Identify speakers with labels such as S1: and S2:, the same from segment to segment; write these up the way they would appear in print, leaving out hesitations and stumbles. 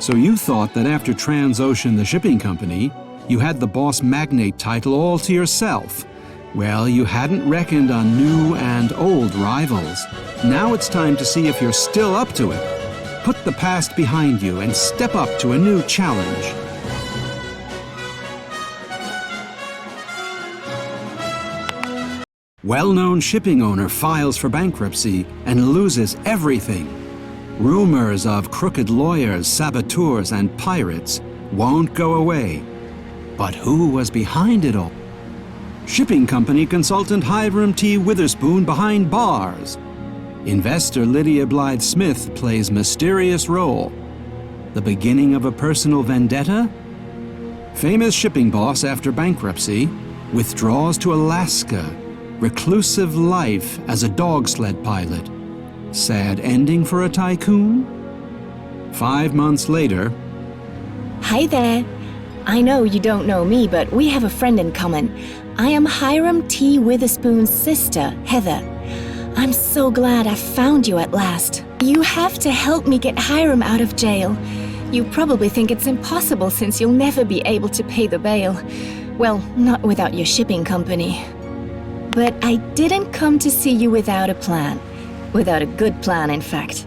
S1: So you thought that after TransOcean, the shipping company, you had the boss magnate title all to yourself. Well, you hadn't reckoned on new and old rivals. Now it's time to see if you're still up to it. Put the past behind you and step up to a new challenge. Well-known shipping owner files for bankruptcy and loses everything. Rumors of crooked lawyers, saboteurs, and pirates won't go away. But who was behind it all? Shipping company consultant Hiram T. Witherspoon behind bars. Investor Lydia Blythe Smith plays mysterious role. The beginning of a personal vendetta? Famous shipping boss after bankruptcy withdraws to Alaska. Reclusive life as a dog sled pilot. Sad ending for a tycoon? 5 months later.
S2: Hi there. I know you don't know me, but we have a friend in common. I am Hiram T. Witherspoon's sister, Heather. I'm so glad I found you at last. You have to help me get Hiram out of jail. You probably think it's impossible since you'll never be able to pay the bail. Well, not without your shipping company. But I didn't come to see you without a plan. Without a good plan, in fact.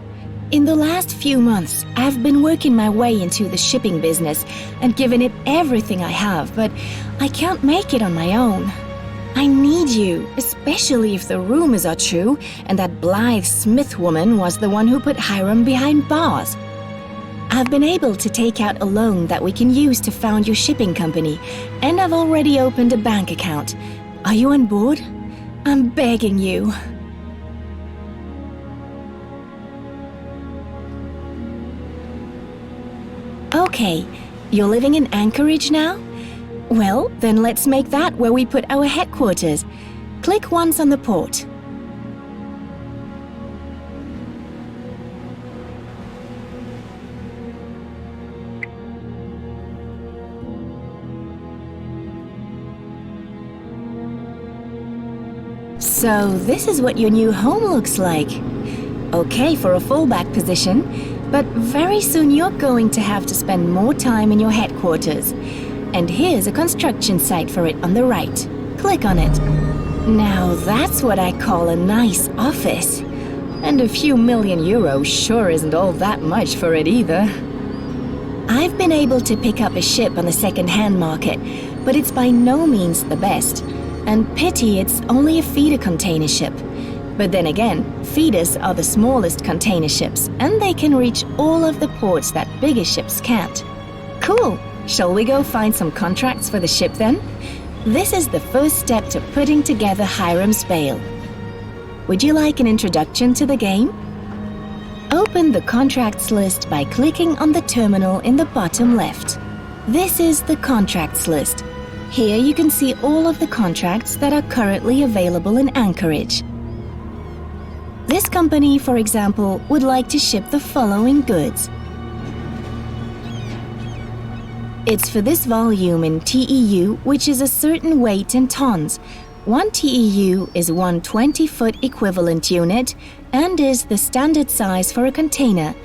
S2: In the last few months, I've been working my way into the shipping business and given it everything I have, but I can't make it on my own. I need you, especially if the rumors are true and that Blythe Smith woman was the one who put Hiram behind bars. I've been able to take out a loan that we can use to found your shipping company, and I've already opened a bank account. Are you on board? I'm begging you. Okay, you're living in Anchorage now? Well, then let's make that where we put our headquarters. Click once on the port. So this is what your new home looks like. Okay for a fallback position, but very soon you're going to have to spend more time in your headquarters. And here's a construction site for it on the right. Click on it. Now that's what I call a nice office. And a few million euros sure isn't all that much for it either. I've been able to pick up a ship on the second-hand market, but it's by no means the best. And pity it's only a feeder container ship. But then again, feeders are the smallest container ships, and they can reach all of the ports that bigger ships can't. Cool! Shall we go find some contracts for the ship then? This is the first step to putting together Hiram's bail. Would you like an introduction to the game? Open the contracts list by clicking on the terminal in the bottom left. This is the contracts list. Here you can see all of the contracts that are currently available in Anchorage. This company, for example, would like to ship the following goods. It's for this volume in TEU, which is a certain weight in tons. 1 TEU is one 20-foot equivalent unit and is the standard size for a container.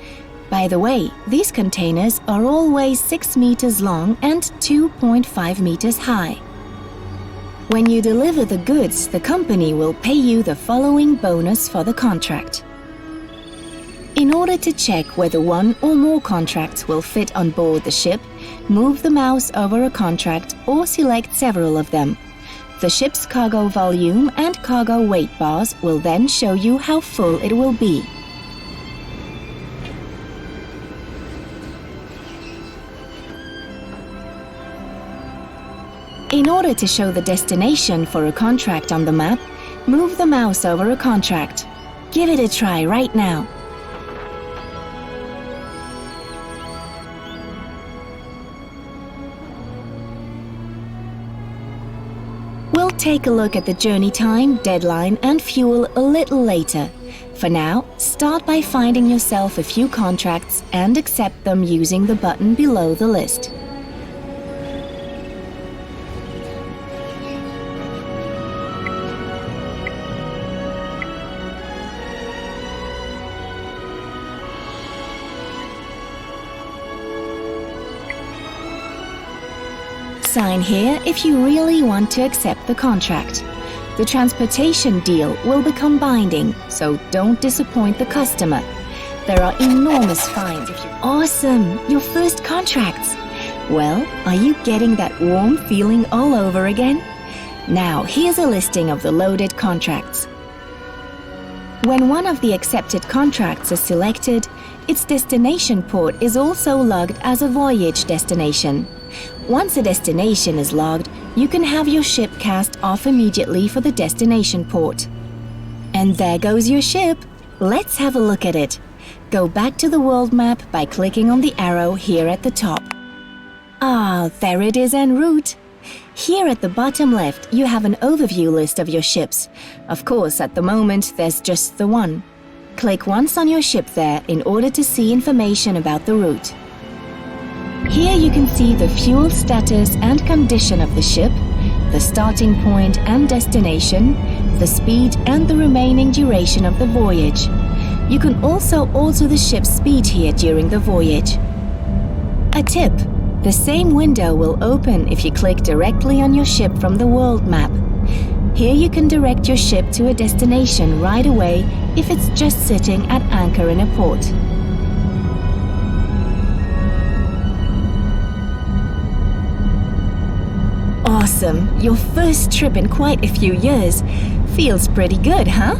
S2: By the way, these containers are always 6 meters long and 2.5 meters high. When you deliver the goods, the company will pay you the following bonus for the contract. In order to check whether one or more contracts will fit on board the ship, move the mouse over a contract or select several of them. The ship's cargo volume and cargo weight bars will then show you how full it will be. In order to show the destination for a contract on the map, move the mouse over a contract. Give it a try right now. We'll take a look at the journey time, deadline, and fuel a little later. For now, start by finding yourself a few contracts and accept them using the button below the list. sign here if you really want to accept the contract. The transportation deal will become binding, so don't disappoint the customer. There are enormous fines if you... Awesome! Your first contracts! Well, are you getting that warm feeling all over again? Now, here's a listing of the loaded contracts. When one of the accepted contracts is selected, its destination port is also logged as a voyage destination. Once a destination is logged, you can have your ship cast off immediately for the destination port. And there goes your ship. Let's have a look at it. Go back to the world map by clicking on the arrow here at the top. Ah, there it is en route. Here at the bottom left, you have an overview list of your ships. Of course, at the moment, there's just the one. Click once on your ship there in order to see information about the route. Here you can see the fuel status and condition of the ship, the starting point and destination, the speed and the remaining duration of the voyage. You can also alter the ship's speed here during the voyage. A tip: the same window will open if you click directly on your ship from the world map. Here you can direct your ship to a destination right away if it's just sitting at anchor in a port. Awesome! Your first trip in quite a few years. Feels pretty good, huh?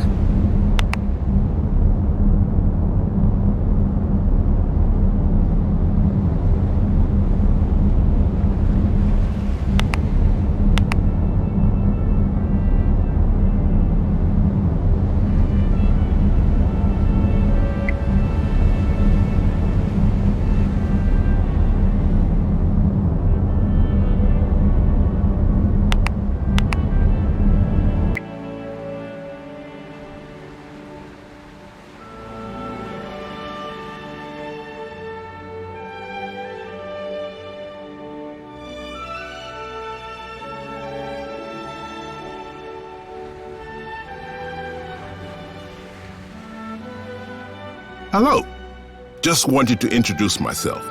S3: Hello. Just wanted to introduce myself.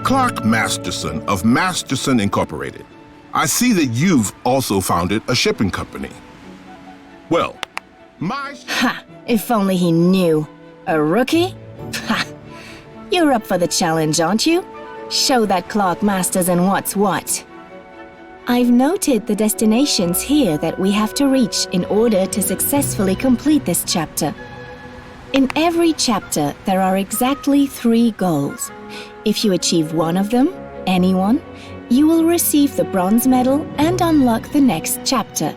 S3: Clark Masterson of Masterson Incorporated. I see that you've also founded a shipping company. Well,
S2: Ha! If only he knew. A rookie? Ha! You're up for the challenge, aren't you? Show that Clark Masterson what's what. I've noted the destinations here that we have to reach in order to successfully complete this chapter. In every chapter, there are exactly 3 goals. If you achieve one of them, any one, you will receive the bronze medal and unlock the next chapter.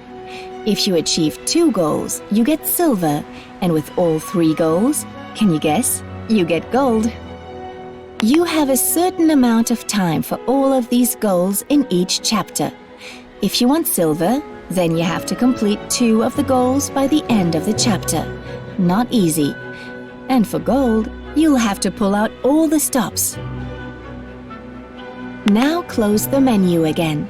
S2: If you achieve 2 goals, you get silver, and with all 3 goals, can you guess? You get gold. You have a certain amount of time for all of these goals in each chapter. If you want silver, then you have to complete 2 of the goals by the end of the chapter. Not easy. And for gold, you'll have to pull out all the stops. Now close the menu again.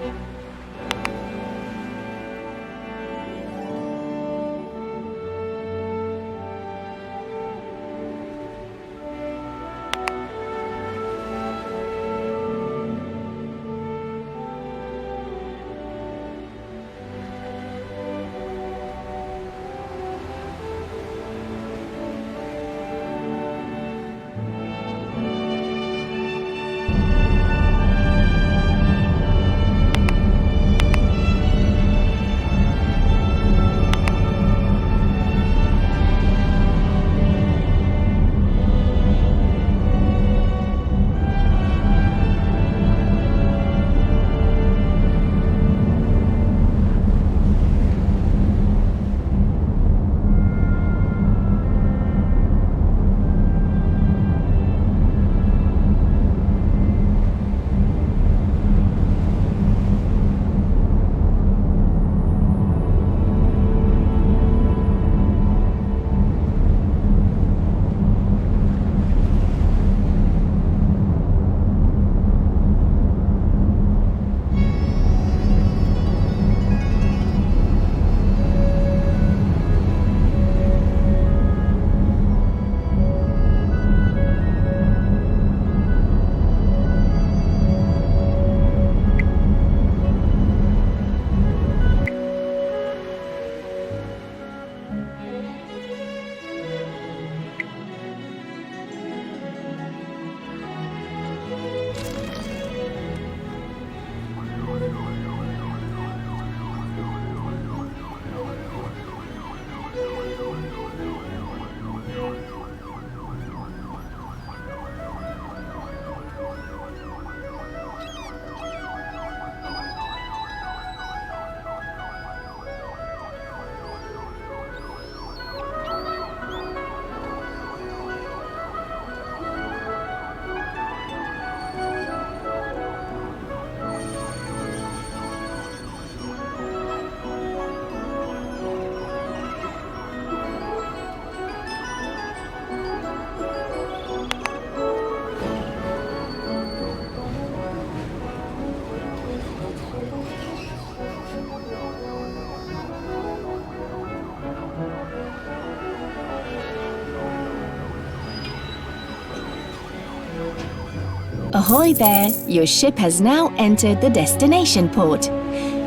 S2: Ahoy there! Your ship has now entered the destination port.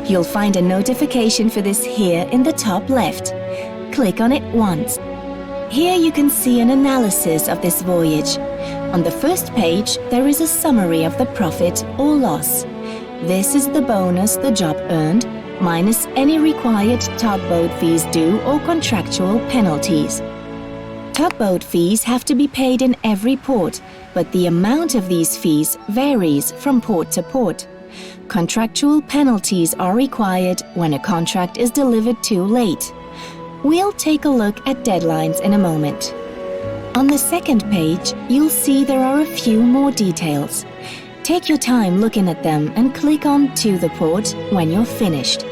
S2: You'll find a notification for this here in the top left. Click on it once. Here you can see an analysis of this voyage. On the first page, there is a summary of the profit or loss. This is the bonus the job earned, minus any required tugboat fees due or contractual penalties. Tugboat fees have to be paid in every port, but the amount of these fees varies from port to port. Contractual penalties are required when a contract is delivered too late. We'll take a look at deadlines in a moment. On the second page, you'll see there are a few more details. Take your time looking at them and click on To the Port when you're finished.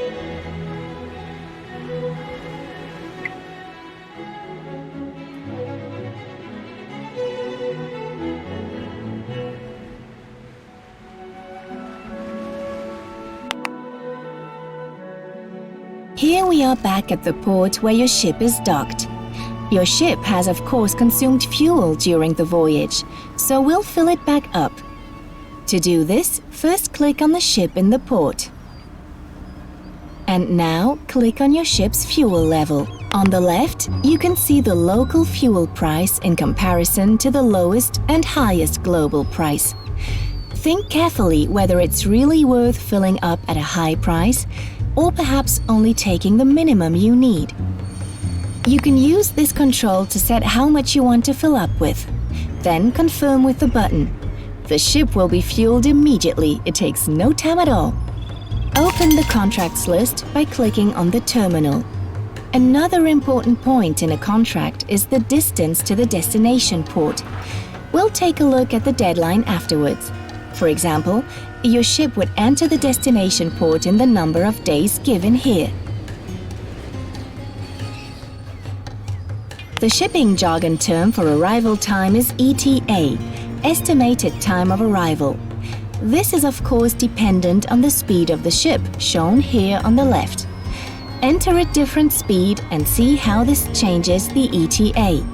S2: Here we are back at the port where your ship is docked. Your ship has of course consumed fuel during the voyage, so we'll fill it back up. To do this, first click on the ship in the port. And now click on your ship's fuel level. On the left, you can see the local fuel price in comparison to the lowest and highest global price. Think carefully whether it's really worth filling up at a high price or perhaps only taking the minimum you need. You can use this control to set how much you want to fill up with. Then confirm with the button. The ship will be fueled immediately. It takes no time at all. Open the contracts list by clicking on the terminal. Another important point in a contract is the distance to the destination port. We'll take a look at the deadline afterwards. For example, your ship would enter the destination port in the number of days given here. The shipping jargon term for arrival time is ETA, estimated time of arrival. This is of course dependent on the speed of the ship, shown here on the left. Enter a different speed and see how this changes the ETA.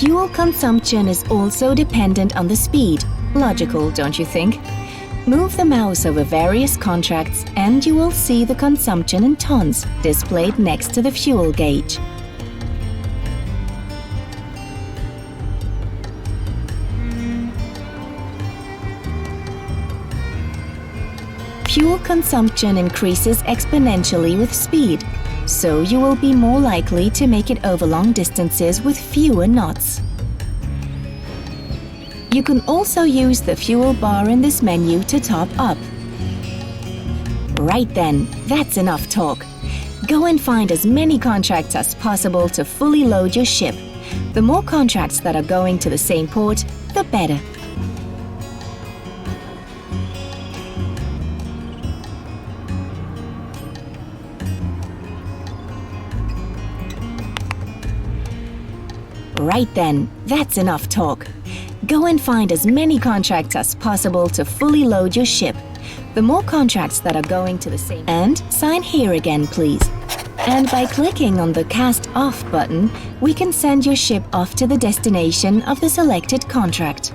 S2: Fuel consumption is also dependent on the speed. Logical, don't you think? Move the mouse over various contracts and you will see the consumption in tons displayed next to the fuel gauge. Fuel consumption increases exponentially with speed, so you will be more likely to make it over long distances with fewer knots. You can also use the fuel bar in this menu to top up. Right then, that's enough talk. Go and find as many contracts as possible to fully load your ship. The more contracts that are going to the same port, the better. Right then, that's enough talk. Go and find as many contracts as possible to fully load your ship. The more contracts that are going to the same... And sign here again, please. And by clicking on the Cast Off button, we can send your ship off to the destination of the selected contract.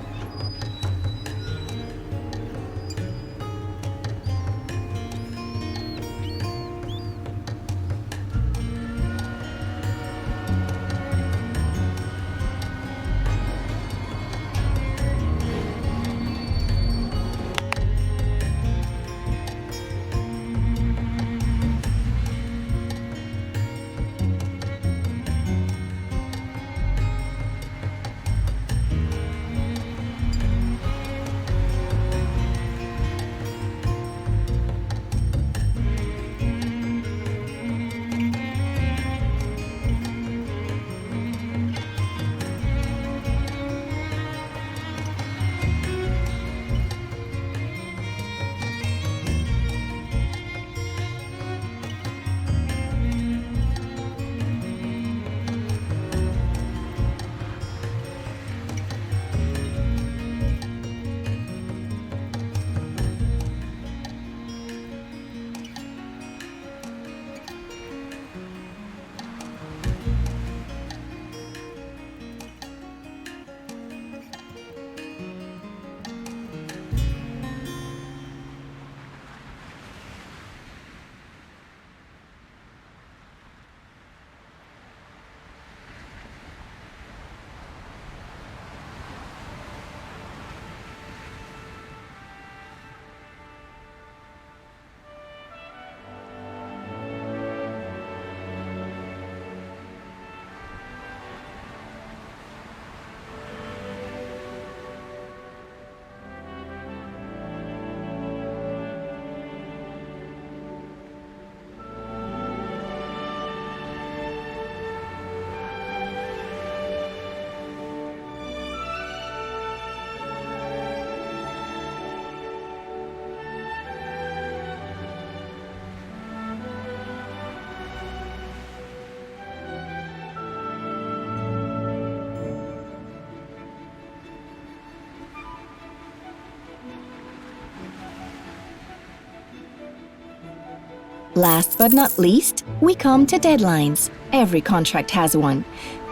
S2: Last but not least, we come to deadlines. Every contract has one.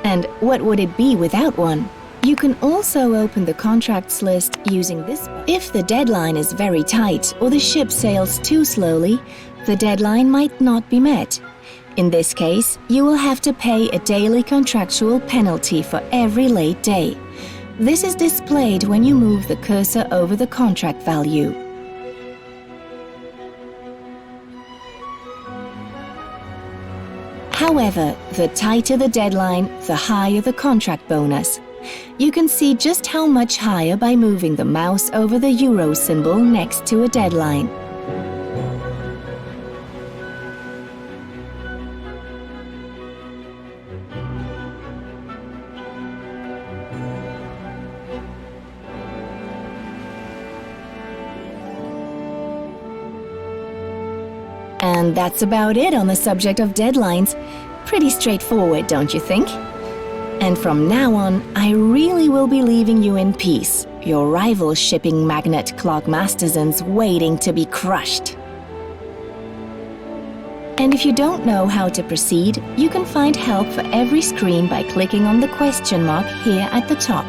S2: And what would it be without one? You can also open the contracts list using this. If the deadline is very tight or the ship sails too slowly, the deadline might not be met. In this case, you will have to pay a daily contractual penalty for every late day. This is displayed when you move the cursor over the contract value. However, the tighter the deadline, the higher the contract bonus. You can see just how much higher by moving the mouse over the euro symbol next to a deadline. And that's about it on the subject of deadlines. Pretty straightforward, don't you think? And from now on, I really will be leaving you in peace, your rival shipping magnate Clark Masterson's waiting to be crushed. And if you don't know how to proceed, you can find help for every screen by clicking on the question mark here at the top.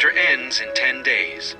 S4: chapter ends in 10 days.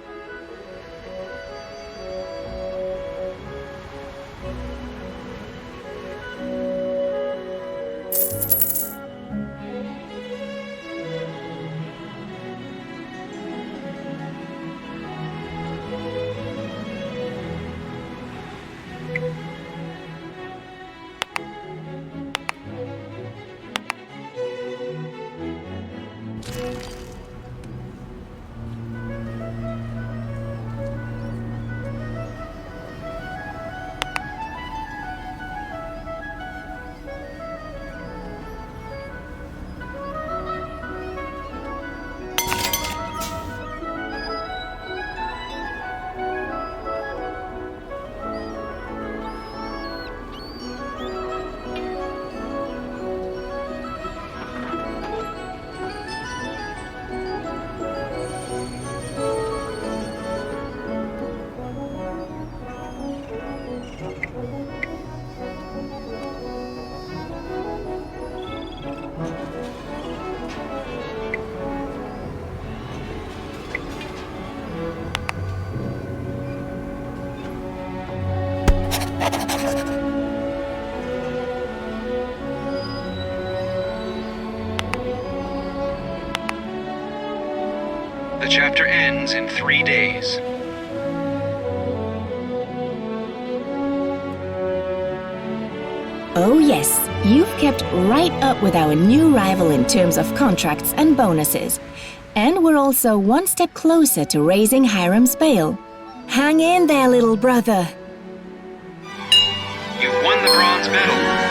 S4: The chapter ends in 3 days.
S2: Oh yes, you've kept right up with our new rival in terms of contracts and bonuses. And we're also one step closer to raising Hiram's bail. Hang in there, little brother.
S4: You won the bronze medal.